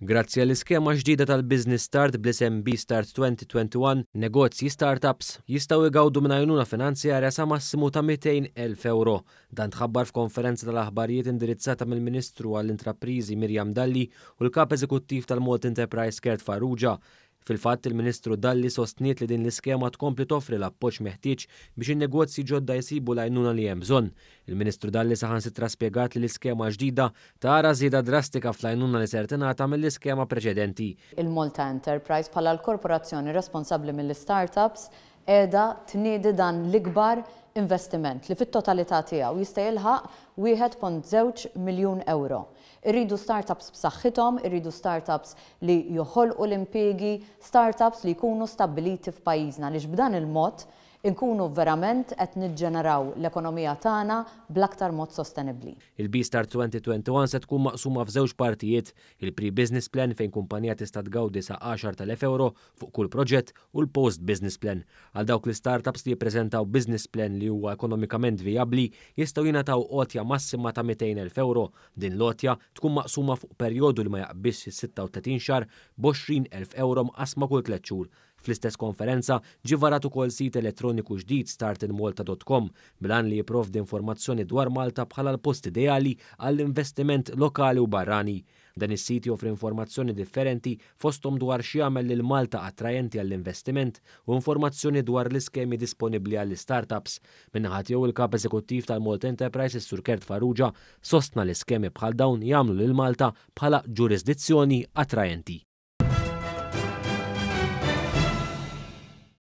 Grazzi għall-iskema ġdida tal-Business Start bl-isem B-Start 2021, negozji startups jistgħu jgawdu minn għajnuna finanzjarja sa massimu ta' 200,000 euro. Dan tħabbar f'konferenza tal-aħbarijiet indirizzata mill-Ministru għall-Intrapriżi Mirjam Dalli u l-Kap Eżekuttiv tal-Malt Enterprise Gert Farrugia. Fil-fatt il-Ministru Dalli sostniet li din l-iskema tkompli toffri l-appoġġ meħtieġ biex in-negozji ġodda jsibu l-għajnuna li hemm bżonn. Il-Ministru Dalli saħansitra spjegat li l-iskema ġdida tara żieda drastika fl-għajnuna li ser tingħata mill-iskema preċedenti. Il-Malta Enterprise bħala l-korporazzjoni responsabbli mill-startups qiegħda tniedi dan l-ikbar investiment li fit-totalità tiegħu jista' jilħaq 1.2 miljun euro. Irridu startups b'saħħithom, irridu startups li joħolqu l-impjiegi, startups li jkunu stabbiliti f'pajjiżna li b'dan il-mod inkunu verament qed niġġeneraw l-ekonomija tagħna bl-aktar mod sostenibbli. Il-B-Start 2021 se tkun maqsuma f'żewġ partijiet, il-Pre-Business Plan fejn kumpanija tista' tgawdi sa 10,000 euro fuq kull proġett u l-Post-Business Plan. Għal dawk l-startups li jippreżentaw business plan li huwa ekonomikament vijabbli jistgħu jingħataw qotja massima ta' 200,000 euro. Din l-qotja tkun maqsuma fuq perjodu li ma jaqbix 36 xahar b'20,000 euro mqasma kull 3 xhur. Fl-istess konferenza ġie varat ukoll sit elettroniku ġdid startinmalta.com bilan li jipprovdi informazzjoni dwar Malta bħala l-post ideali għall-investiment lokali u barrani. Dan is-sit joffri informazzjoni differenti fosthom dwar x'jagħmel lil Malta attrajenti għall-investiment u informazzjoni dwar l-iskemi disponibbli għall-startups. Minnaħa tiegħu il-Kap Eżekuttiv tal-Malt Enterprise is-Sur Gert Farrugia sostna l-iskemi bħal dawn jagħmlu lil Malta bħala ġurisdizzjoni attrajenti.